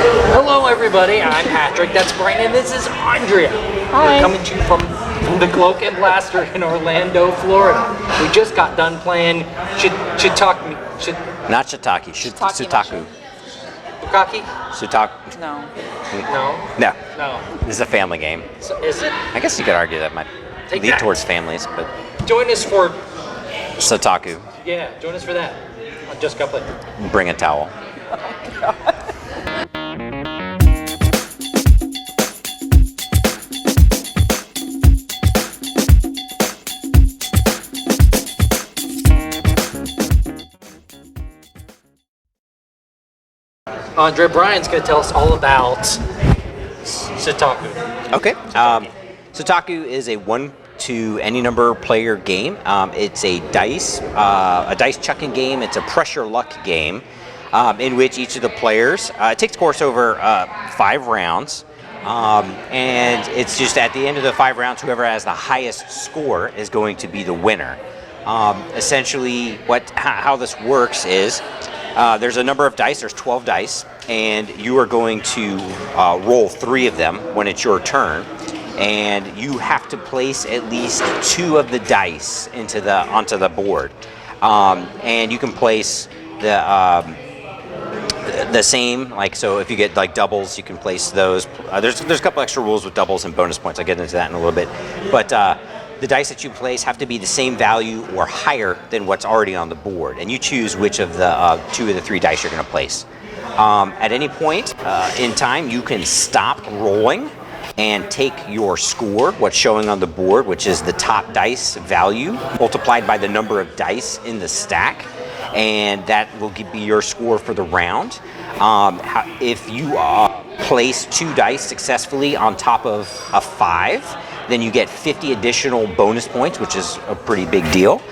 Hello, everybody. I'm Patrick. That's Brian, and this is Andrea. Hi. We're coming to you from the Cloak and Blaster in Orlando, Florida. We just got done playing Shitaku. Not shiitake, Shitaku. Bukaki? Shitaku. No. No. No. This is a family game. So, is it? I guess you could argue that might Take lead that. towards families, but Join us for Shitaku. Yeah. Join us for that. I just got played. Bring a towel. Andrea, Brian's going to tell us all about Shitaku. Okay. Shitaku is a 1 to any number player game. It's a dice chucking game. It's a pressure luck game in which each of the players, it takes course over 5 rounds. And it's just at the end of the 5 rounds, whoever has the highest score is going to be the winner. Essentially, how this works is there's a number of dice. There's 12 dice, and you are going to roll 3 of them when it's your turn, and you have to place at least 2 of the dice onto the board, and you can place the same, like, so if you get like doubles, you can place those. There's a couple extra rules with doubles and bonus points. I'll get into that in a little bit, but the dice that you place have to be the same value or higher than what's already on the board, and you choose which of the 2 of the 3 dice you're going to place. At any point in time, you can stop rolling and take your score, what's showing on the board, which is the top dice value multiplied by the number of dice in the stack, and that will be your score for the round. If you place 2 dice successfully on top of a 5, then you get 50 additional bonus points, which is a pretty big deal.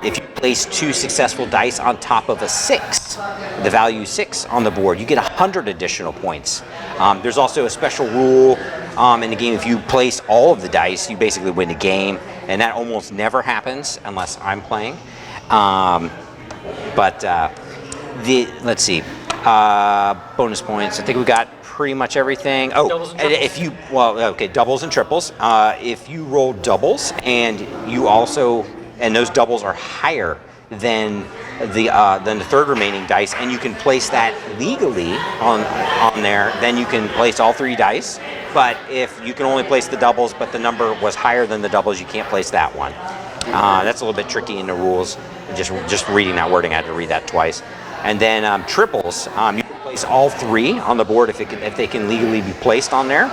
If you place 2 successful dice on top of a 6, the value 6 on the board, you get 100 additional points. There's also a special rule in the game. If you place all of the dice, you basically win the game, and that almost never happens unless I'm playing. Let's see, bonus points. I think we got pretty much everything. Oh, doubles and triples. Doubles and triples. If you roll doubles and those doubles are higher than the 3rd remaining dice, and you can place that legally on there, then you can place all 3 dice. But if you can only place the doubles, but the number was higher than the doubles, you can't place that one. That's a little bit tricky in the rules. Just reading that wording, I had to read that twice. And then triples, you can place all 3 on the board if they can legally be placed on there.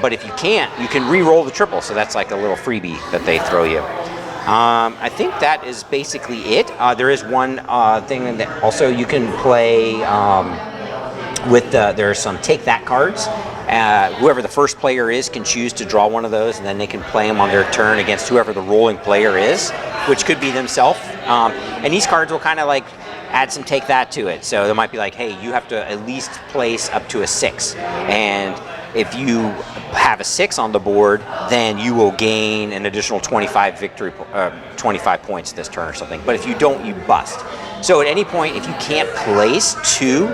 But if you can't, you can re-roll the triple. So that's like a little freebie that they throw you. I think that is basically it. There is one thing that also you can play there's some take that cards. Whoever the first player is can choose to draw one of those, and then they can play them on their turn against whoever the rolling player is, which could be themselves. And these cards will kind of like add some take that to it. So there might be like, hey, you have to at least place up to a 6, and if you have a 6 on the board, then you will gain an additional 25 points this turn or something. But if you don't, you bust. So at any point, if you can't place 2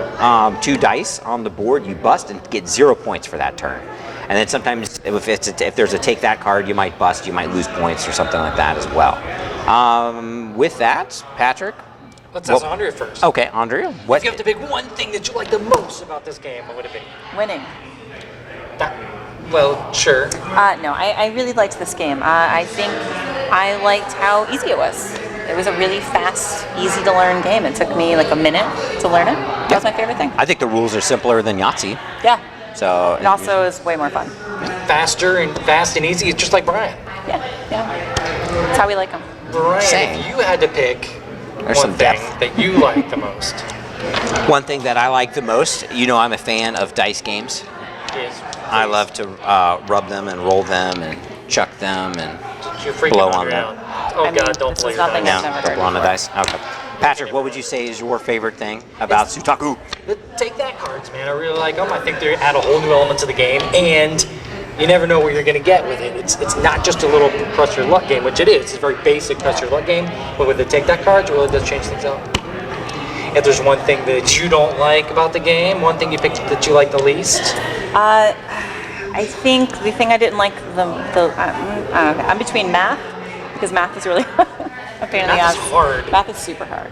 dice on the board, you bust and get 0 points for that turn. And then sometimes if there's a take that card, you might bust, you might lose points or something like that as well. With that, Patrick. Let's ask Andrea first. Okay, Andrea. If you have to pick one thing that you like the most about this game, what would it be? Winning. Well, sure. No, I really liked this game. I think I liked how easy it was. It was a really fast, easy to learn game. It took me like a minute to learn it. That was my favorite thing. I think the rules are simpler than Yahtzee. Yeah. So it also is way more fun. Fast and easy. It's just like Brian. Yeah. That's how we like them. Brian, Same. if you had to pick one thing that you like the most. One thing that I like the most, I'm a fan of dice games. Yes. I love to rub them and roll them and chuck them and blow on them. Oh God, don't blow your dice. No, don't blow on the dice. Okay. Patrick, what would you say is your favorite thing about Shitaku? The take that cards, man. I really like them. I think they add a whole new element to the game, and you never know what you're going to get with it. It's not just a little press your luck game, which it is. It's a very basic press your luck game, but with the take that cards, it really does change things up. if there's one thing that you don't like about the game, one thing you picked that you like the least. I think the thing I didn't like I'm between math, because math is really a pain in the ass. Math is hard. Math is super hard.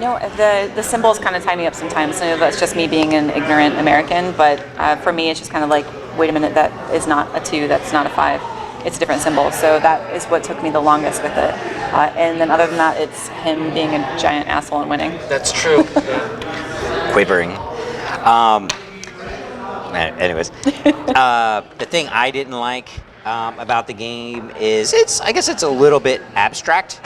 No, the symbols kind of tie me up sometimes. I know that's just me being an ignorant American, but for me, it's just kind of like, wait a minute, that is not a 2, that's not a 5. It's a different symbol. So that is what took me the longest with it. And then other than that, it's him being a giant asshole and winning. That's true. Quavering. Anyways, the thing I didn't like about the game is I guess it's a little bit abstract.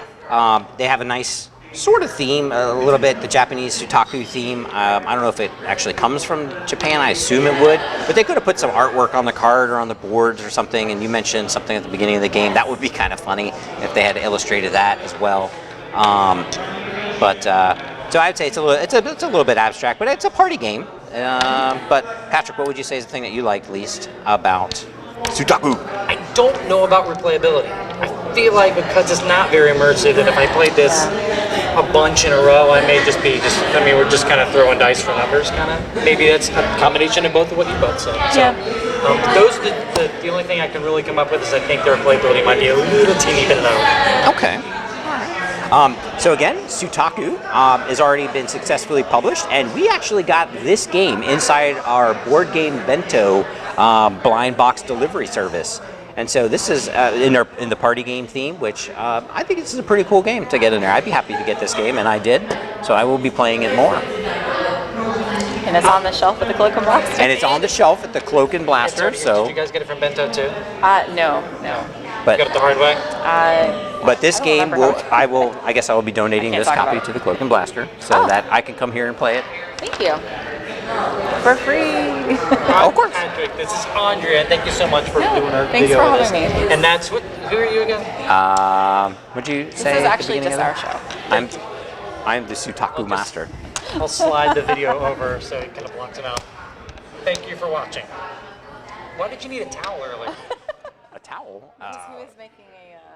They have a nice sort of theme, a little bit, the Japanese Shitaku theme. I don't know if it actually comes from Japan. I assume it would, but they could have put some artwork on the card or on the boards or something. And you mentioned something at the beginning of the game. That would be kind of funny if they had illustrated that as well. So I'd say it's a little bit abstract, but it's a party game. But Patrick, what would you say is the thing that you liked least about Shitaku? I don't know about replayability. I feel like because it's not very immersive, that if I played this a bunch in a row, I may just be we're just kind of throwing dice for numbers, kind of. Maybe that's a combination of both of what you both said. So, those are the only thing I can really come up with is I think their replayability might be a little teeny bit low. Okay. So again, Shitaku has already been successfully published, and we actually got this game inside our board game bento blind box delivery service. And so this is in the party game theme, which I think this is a pretty cool game to get in there. I'd be happy to get this game, and I did. So I will be playing it more. And it's on the shelf at the Cloak and Blaster. And it's on the shelf at the Cloak and Blaster. So did you guys get it from Bento too? No. But You got it the hard way? But this game I guess I will be donating this copy to the Cloak and Blaster so that I can come here and play it. Thank you. For free. Of course. Patrick, this is Andrea. Thank you so much for doing our thanks video for with us. having me. And that's who are you again? What'd you This say? is at the actually beginning just of our that? show. I'm the Shitaku master. I'll slide the video over so it kind of blocks it out. Thank you for watching. Why did you need a towel earlier? A towel? He was making a